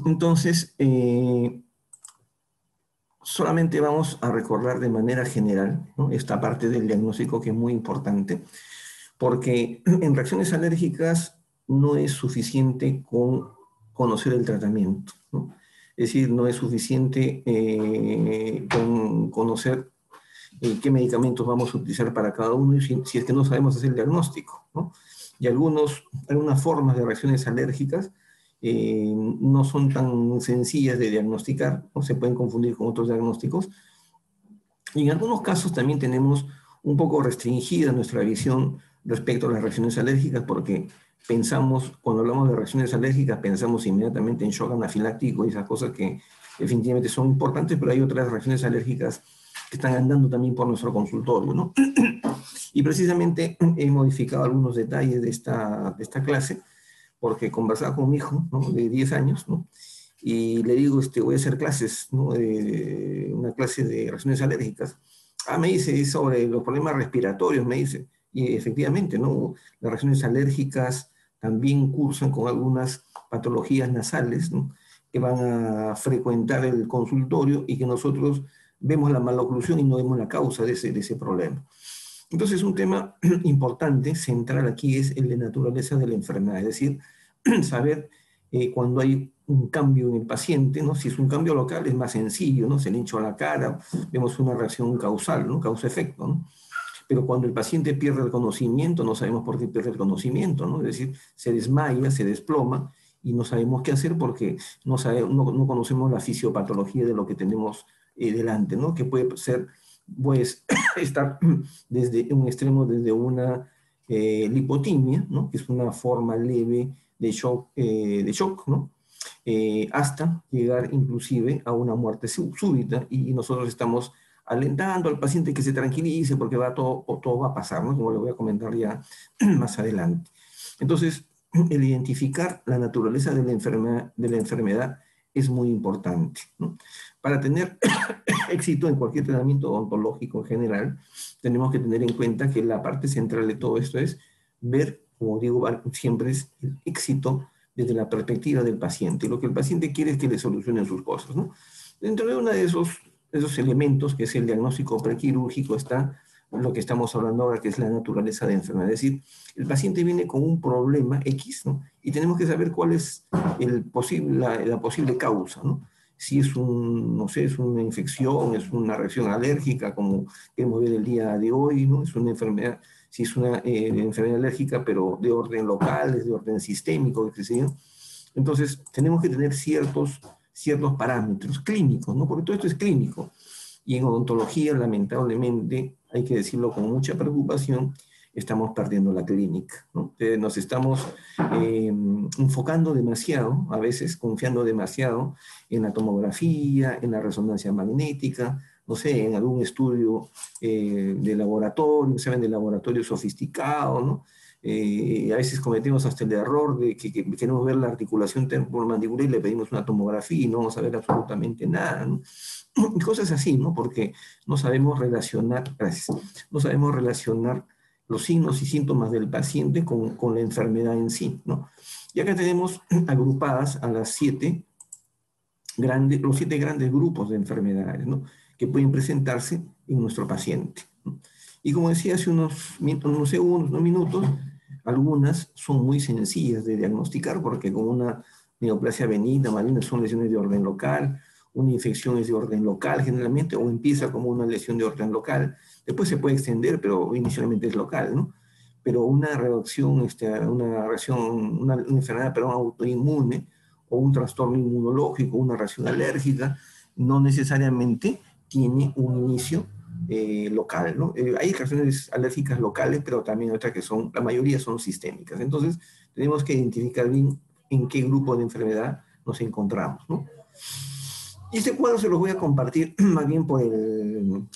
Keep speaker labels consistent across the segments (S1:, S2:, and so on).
S1: Entonces, solamente vamos a recordar de manera general, ¿no?, esta parte del diagnóstico que es muy importante, porque en reacciones alérgicas no es suficiente con conocer el tratamiento, ¿no? Es decir, no es suficiente con conocer qué medicamentos vamos a utilizar para cada uno si es que no sabemos hacer el diagnóstico, ¿no? Y algunas formas de reacciones alérgicas no son tan sencillas de diagnosticar, ¿no? Se pueden confundir con otros diagnósticos. Y en algunos casos también tenemos un poco restringida nuestra visión respecto a las reacciones alérgicas, porque pensamos, cuando hablamos de reacciones alérgicas, pensamos inmediatamente en shock anafiláctico y esas cosas que definitivamente son importantes, pero hay otras reacciones alérgicas que están andando también por nuestro consultorio, ¿no? Y precisamente he modificado algunos detalles de esta clase, porque conversaba con mi hijo, ¿no?, de 10 años, ¿no?, y le digo, voy a hacer clases, ¿no?, una clase de reacciones alérgicas. Ah, me dice, es sobre los problemas respiratorios, me dice. Y efectivamente, ¿no?, las reacciones alérgicas también cursan con algunas patologías nasales, ¿no?, que van a frecuentar el consultorio y que nosotros vemos la maloclusión y no vemos la causa de ese problema. Entonces, un tema importante, central aquí, es el de naturaleza de la enfermedad, es decir, saber cuando hay un cambio en el paciente, ¿no? Si es un cambio local es más sencillo, ¿no? Se le hinchó la cara, vemos una reacción causal, ¿no?, causa-efecto, ¿no? Pero cuando el paciente pierde el conocimiento, no sabemos por qué pierde el conocimiento, ¿no? Es decir, se desmaya, se desploma y no sabemos qué hacer porque no conocemos la fisiopatología de lo que tenemos delante, ¿no? Que puede ser, pues, estar desde un extremo, desde una lipotimia, ¿no?, que es una forma leve de shock, ¿no?, hasta llegar inclusive a una muerte súbita, y nosotros estamos alentando al paciente que se tranquilice porque todo va a pasar, ¿no?, como le voy a comentar ya más adelante. Entonces, el identificar la naturaleza de la enfermedad es muy importante, ¿no? Para tener éxito en cualquier tratamiento odontológico en general, tenemos que tener en cuenta que la parte central de todo esto es ver, como digo siempre, es el éxito desde la perspectiva del paciente. Lo que el paciente quiere es que le solucionen sus cosas, ¿no? Dentro de uno de esos elementos, que es el diagnóstico prequirúrgico, está lo que estamos hablando ahora, que es la naturaleza de enfermedad. Es decir, el paciente viene con un problema X, ¿no?, y tenemos que saber cuál es la posible causa, ¿no? Si es no sé, es una infección, es una reacción alérgica, como hemos visto el día de hoy, ¿no? Es una enfermedad, si es una enfermedad alérgica, pero de orden local, es de orden sistémico, qué sé yo. Entonces, tenemos que tener ciertos parámetros clínicos, ¿no? Porque todo esto es clínico. Y en odontología, lamentablemente, hay que decirlo con mucha preocupación, estamos perdiendo la clínica, ¿no? Nos estamos enfocando demasiado, a veces confiando demasiado en la tomografía, en la resonancia magnética, no sé, en algún estudio de laboratorio, saben, de laboratorio sofisticado, ¿no? A veces cometemos hasta el error de que queremos ver la articulación temporomandibular y le pedimos una tomografía y no vamos a ver absolutamente nada, ¿no? Y cosas así, ¿no? Porque no sabemos relacionar, gracias, no sabemos relacionar los signos y síntomas del paciente con la enfermedad en sí, ¿no? Y acá tenemos agrupadas a los 7 grandes grupos de enfermedades, ¿no?, que pueden presentarse en nuestro paciente, ¿no? Y como decía hace unos segundos, unos minutos, algunas son muy sencillas de diagnosticar, porque con una neoplasia benigna, maligna, son lesiones de orden local, una infección es de orden local generalmente, o empieza como una lesión de orden local, después se puede extender, pero inicialmente es local, ¿no? Pero una reacción, una enfermedad, perdón, autoinmune, o un trastorno inmunológico, una reacción alérgica, no necesariamente tiene un inicio local, ¿no? Hay reacciones alérgicas locales, pero también otras que la mayoría son sistémicas. Entonces, tenemos que identificar bien en qué grupo de enfermedad nos encontramos, ¿no? Y este cuadro se los voy a compartir más bien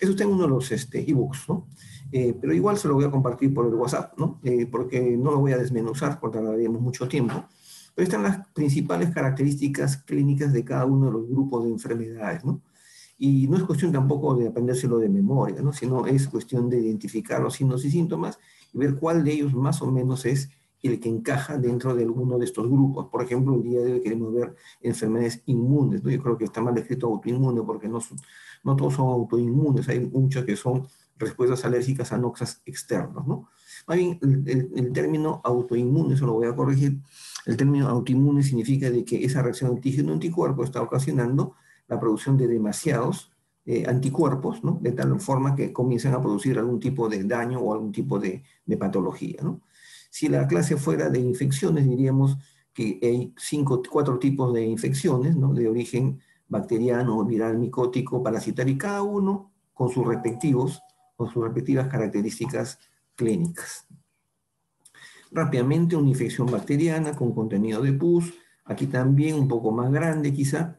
S1: eso está en uno de los ebooks, ¿no? Pero igual se lo voy a compartir por el WhatsApp, ¿no? Porque no lo voy a desmenuzar, porque tardaríamos mucho tiempo. Pero están las principales características clínicas de cada uno de los grupos de enfermedades, ¿no? Y no es cuestión tampoco de aprendérselo de memoria, ¿no?, sino es cuestión de identificar los signos y síntomas y ver cuál de ellos más o menos es el que encaja dentro de alguno de estos grupos. Por ejemplo, el día de hoy queremos ver enfermedades inmunes, ¿no? Yo creo que está mal escrito autoinmune porque no todos son autoinmunes, hay muchos que son respuestas alérgicas a noxas externos, ¿no? Más bien, el término autoinmune, eso lo voy a corregir, el término autoinmune significa de que esa reacción antígeno-anticuerpo está ocasionando la producción de demasiados anticuerpos, ¿no? De tal forma que comienzan a producir algún tipo de daño o algún tipo de patología, ¿no? Si la clase fuera de infecciones, diríamos que hay 4 tipos de infecciones, ¿no? De origen bacteriano, viral, micótico, parasitario, y cada uno con sus respectivas características clínicas. Rápidamente, una infección bacteriana con contenido de pus, aquí también un poco más grande quizá,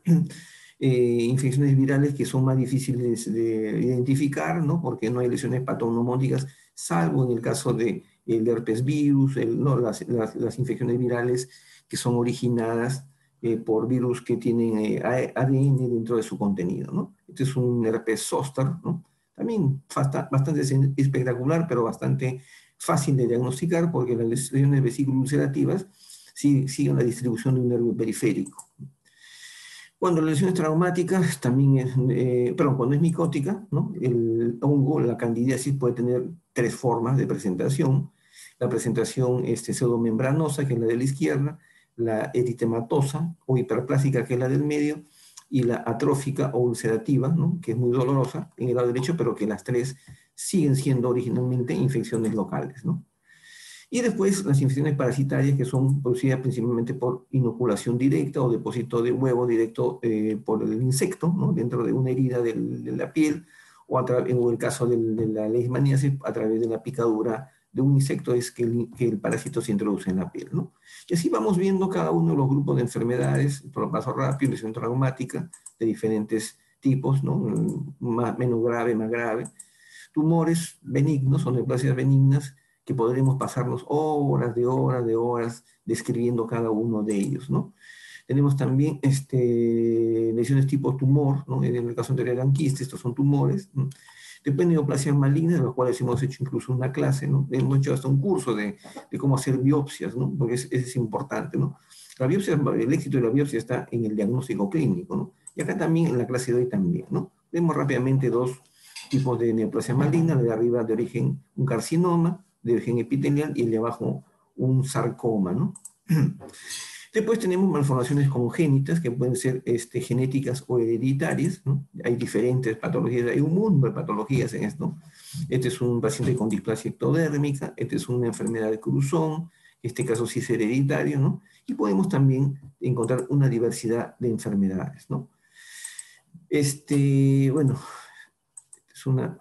S1: infecciones virales que son más difíciles de identificar, ¿no? Porque no hay lesiones patognomónicas, salvo en el caso del herpes virus, ¿no? las infecciones virales que son originadas por virus que tienen ADN dentro de su contenido, ¿no? Este es un herpes zóster, ¿no? También bastante espectacular, pero bastante fácil de diagnosticar porque las lesiones vesículo-ulcerativas siguen la distribución de un nervio periférico. Cuando la lesión es traumática, también cuando es micótica, ¿no? El hongo, la candidiasis, puede tener 3 formas de presentación. La presentación pseudomembranosa, que es la de la izquierda, la eritematosa o hiperplásica, que es la del medio, y la atrófica o ulcerativa, ¿no? Que es muy dolorosa en el lado derecho, pero que las 3 siguen siendo originalmente infecciones locales, ¿no? Y después las infecciones parasitarias que son producidas principalmente por inoculación directa o depósito de huevo directo por el insecto, ¿no? Dentro de una herida de la piel o en el caso de la leishmaniasis a través de la picadura de un insecto es que el parásito se introduce en la piel, ¿no? Y así vamos viendo cada uno de los grupos de enfermedades, por lo paso rápido, lesión traumática de diferentes tipos, ¿no? Menos grave, más grave. Tumores benignos o neoplasias benignas que podremos pasarnos horas de horas de horas describiendo cada uno de ellos, ¿no? Tenemos también lesiones tipo tumor, ¿no? En el caso anterior eran quistes, estos son tumores, ¿no? Después neoplasias malignas, de las cuales hemos hecho incluso una clase, ¿no? Hemos hecho hasta un curso de cómo hacer biopsias, ¿no? Porque es importante, ¿no? La biopsia, el éxito de la biopsia está en el diagnóstico clínico, ¿no? Y acá también, en la clase de hoy también, ¿no? Vemos rápidamente 2 tipos de neoplasia maligna, la de arriba de origen un carcinoma, de origen epitelial, y el de abajo un sarcoma, ¿no? Después tenemos malformaciones congénitas que pueden ser genéticas o hereditarias, ¿no? Hay diferentes patologías, hay un mundo de patologías en esto. Este es un paciente con displasia ectodérmica, este es una enfermedad de Cruzón, en este caso sí es hereditario, ¿no? Y podemos también encontrar una diversidad de enfermedades, ¿no? Bueno, es una...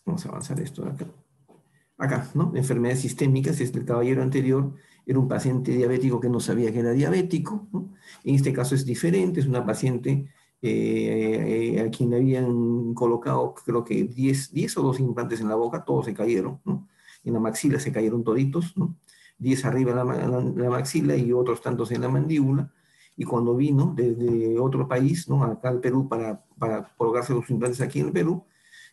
S1: Vamos a avanzar esto de acá. Acá, ¿no? Enfermedades sistémicas, el caballero anterior era un paciente diabético que no sabía que era diabético, ¿no? En este caso es diferente, es una paciente a quien le habían colocado, creo que 10 o 12 implantes en la boca, todos se cayeron, ¿no? En la maxila se cayeron toditos, ¿no? 10 arriba en la maxila y otros tantos en la mandíbula, y cuando vino desde otro país, ¿no? Acá al Perú para colocarse los implantes aquí en el Perú,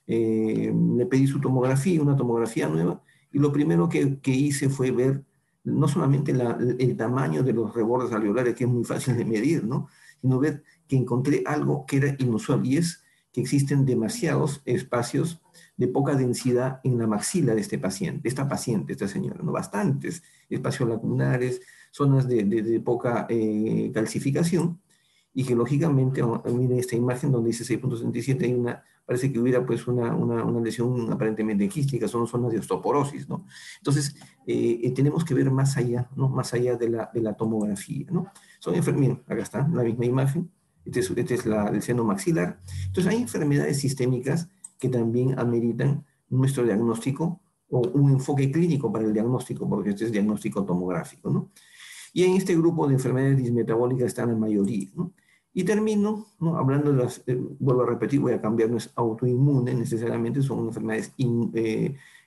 S1: le pedí su tomografía, una tomografía nueva, y lo primero que hice fue ver no solamente el tamaño de los rebordes alveolares, que es muy fácil de medir, ¿no? Sino ver que encontré algo que era inusual, y es que existen demasiados espacios de poca densidad en la maxila de esta esta señora, ¿no? Bastantes espacios lacunares, zonas de poca calcificación, y que lógicamente, miren esta imagen donde dice 6.67, parece que hubiera pues una lesión aparentemente quística, son zonas de osteoporosis, ¿no? Entonces, tenemos que ver más allá, ¿no? Más allá de la tomografía, ¿no? Miren, acá está la misma imagen, este es el seno maxilar. Entonces, hay enfermedades sistémicas que también ameritan nuestro diagnóstico o un enfoque clínico para el diagnóstico, porque este es diagnóstico tomográfico, ¿no? Y en este grupo de enfermedades dismetabólicas están la mayoría, ¿no? Y termino, ¿no? Hablando de las, vuelvo a repetir, voy a cambiar, no es autoinmune necesariamente, son enfermedades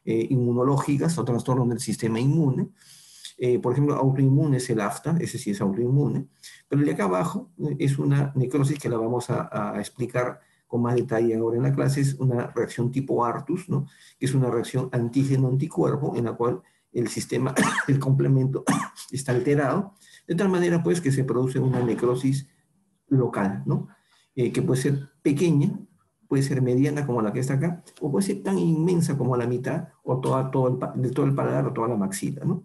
S1: inmunológicas o trastornos del sistema inmune. Por ejemplo, autoinmune es el afta, ese sí es autoinmune, pero el de acá abajo es una necrosis que la vamos a explicar con más detalle ahora en la clase, es una reacción tipo Artus, ¿no? Que es una reacción antígeno-anticuerpo en la cual el sistema, el complemento está alterado, de tal manera pues que se produce una necrosis local, ¿no? Que puede ser pequeña, puede ser mediana como la que está acá, o puede ser tan inmensa como la mitad, o de todo el paladar o toda la maxila, ¿no?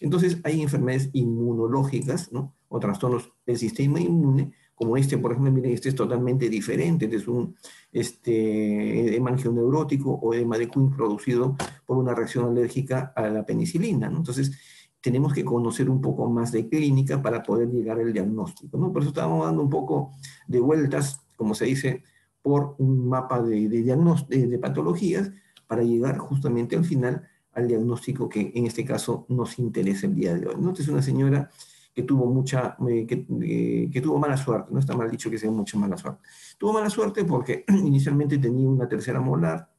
S1: Entonces hay enfermedades inmunológicas, ¿no? O trastornos del sistema inmune, como este, por ejemplo, miren, este es totalmente diferente, este es un edema angioneurótico o edema de Quinn producido por una reacción alérgica a la penicilina, ¿no? Entonces, tenemos que conocer un poco más de clínica para poder llegar al diagnóstico, ¿no? Por eso estábamos dando un poco de vueltas, como se dice, por un mapa de patologías para llegar justamente al final al diagnóstico que en este caso nos interesa el día de hoy, ¿no? Esta es una señora que tuvo que tuvo mala suerte, no está mal dicho que sea mucha mala suerte. Tuvo mala suerte porque inicialmente tenía una tercera molar,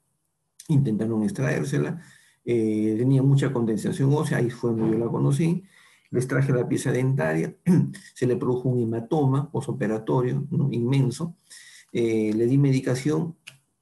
S1: intentaron extraérsela, tenía mucha condensación ósea, ahí fue donde yo la conocí, les traje la pieza dentaria, se le produjo un hematoma posoperatorio, ¿no? Inmenso, le di medicación,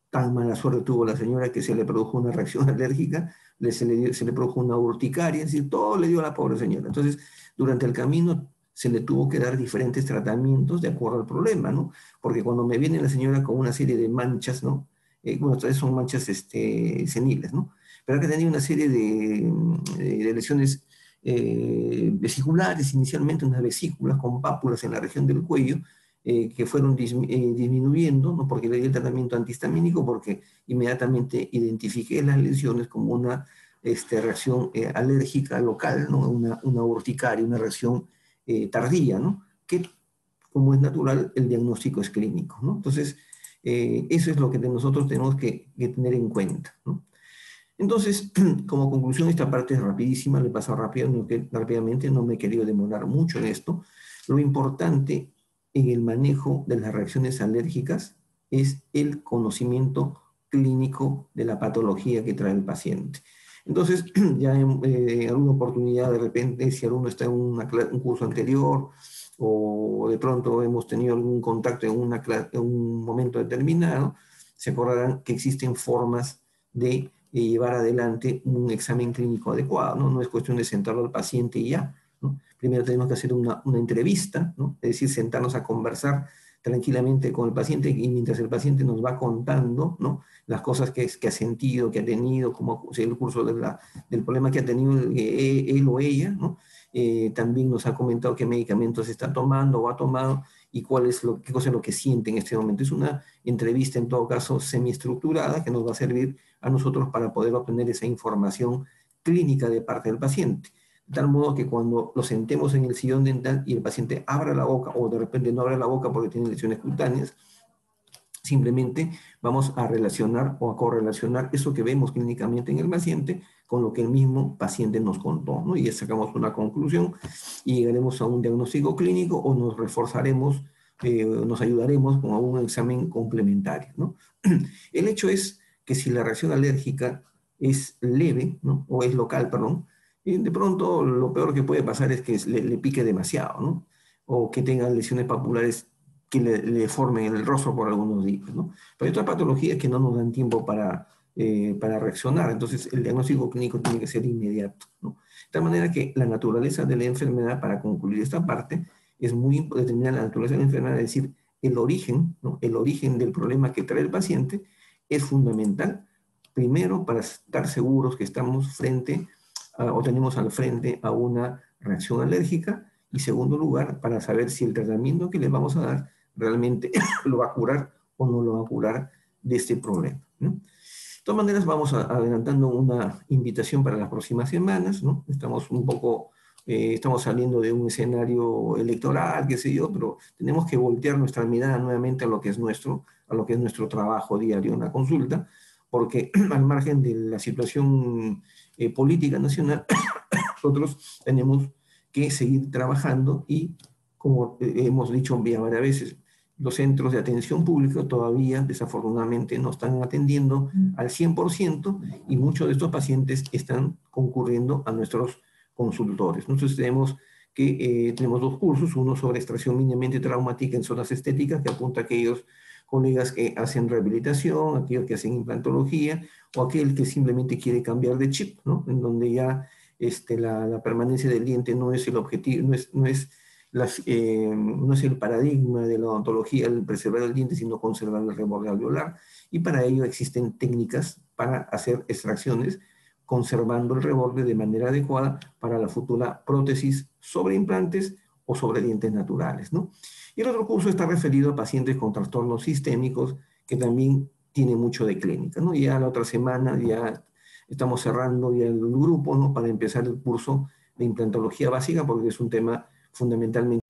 S1: tan mala suerte tuvo la señora que se le produjo una reacción alérgica, se le produjo una urticaria, es decir, todo le dio a la pobre señora. Entonces, durante el camino se le tuvo que dar diferentes tratamientos de acuerdo al problema, ¿no? Porque cuando me viene la señora con una serie de manchas, ¿no? Bueno, entonces son manchas seniles, ¿no? Pero que tenía una serie de lesiones vesiculares, inicialmente unas vesículas con pápulas en la región del cuello, que fueron disminuyendo, ¿no? Porque le di el tratamiento antihistamínico, porque inmediatamente identifiqué las lesiones como una reacción alérgica local, ¿no? Una urticaria, una reacción tardía, ¿no? Que, como es natural, el diagnóstico es clínico, ¿no? Entonces, eso es lo que nosotros tenemos que tener en cuenta, ¿no? Entonces, como conclusión, esta parte es rapidísima, le paso rápidamente, no me he querido demorar mucho en esto. Lo importante en el manejo de las reacciones alérgicas es el conocimiento clínico de la patología que trae el paciente. Entonces, ya en alguna oportunidad, de repente, si alguno está en un curso anterior o de pronto hemos tenido algún contacto en un momento determinado, se acordarán que existen formas de llevar adelante un examen clínico adecuado, ¿no? No es cuestión de sentarlo al paciente y ya, ¿no? Primero tenemos que hacer una entrevista, ¿no? Es decir, sentarnos a conversar tranquilamente con el paciente y mientras el paciente nos va contando, ¿no? Las cosas que ha sentido, que ha tenido, como el curso del problema que ha tenido él o ella, ¿no? También nos ha comentado qué medicamentos está tomando o ha tomado y qué cosa es lo que siente en este momento. Es una entrevista, en todo caso, semiestructurada que nos va a servir a nosotros para poder obtener esa información clínica de parte del paciente. De tal modo que cuando lo sentemos en el sillón dental y el paciente abra la boca o de repente no abra la boca porque tiene lesiones cutáneas, simplemente vamos a relacionar o a correlacionar eso que vemos clínicamente en el paciente con lo que el mismo paciente nos contó, ¿no? Y ya sacamos una conclusión y llegaremos a un diagnóstico clínico o nos reforzaremos, nos ayudaremos con algún examen complementario, ¿no? El hecho es que si la reacción alérgica es leve, ¿no? O es local, perdón, de pronto lo peor que puede pasar es que le pique demasiado, ¿no? O que tenga lesiones papulares que le formen el rostro por algunos días, ¿no? Pero hay otras patologías que no nos dan tiempo para reaccionar, entonces el diagnóstico clínico tiene que ser inmediato, ¿no? De tal manera que la naturaleza de la enfermedad, para concluir esta parte, es muy determinada la naturaleza de la enfermedad, es decir, el origen, ¿no? El origen del problema que trae el paciente es fundamental, primero para estar seguros que estamos o tenemos al frente a una reacción alérgica, y segundo lugar, para saber si el tratamiento que le vamos a dar realmente lo va a curar o no lo va a curar de este problema, ¿no? De todas maneras, vamos adelantando una invitación para las próximas semanas, ¿no? Estamos saliendo de un escenario electoral, qué sé yo, pero tenemos que voltear nuestra mirada nuevamente a lo que es nuestro trabajo diario en la consulta, porque al margen de la situación política nacional, nosotros tenemos que seguir trabajando y, como hemos dicho varias veces, los centros de atención pública todavía desafortunadamente no están atendiendo al 100% y muchos de estos pacientes están concurriendo a nuestros consultores. Nosotros tenemos dos cursos, uno sobre extracción mínimamente traumática en zonas estéticas, que apunta a aquellos colegas que hacen rehabilitación, aquellos que hacen implantología o aquel que simplemente quiere cambiar de chip, ¿no? En donde ya la permanencia del diente no es el objetivo, no es el paradigma de la odontología el preservar el diente, sino conservar el reborde alveolar. Y para ello existen técnicas para hacer extracciones, conservando el reborde de manera adecuada para la futura prótesis sobre implantes o sobre dientes naturales, ¿no? Y el otro curso está referido a pacientes con trastornos sistémicos, que también tiene mucho de clínica, ¿no? Ya la otra semana ya estamos cerrando ya el grupo, ¿no? Para empezar el curso de implantología básica, porque es un tema fundamentalmente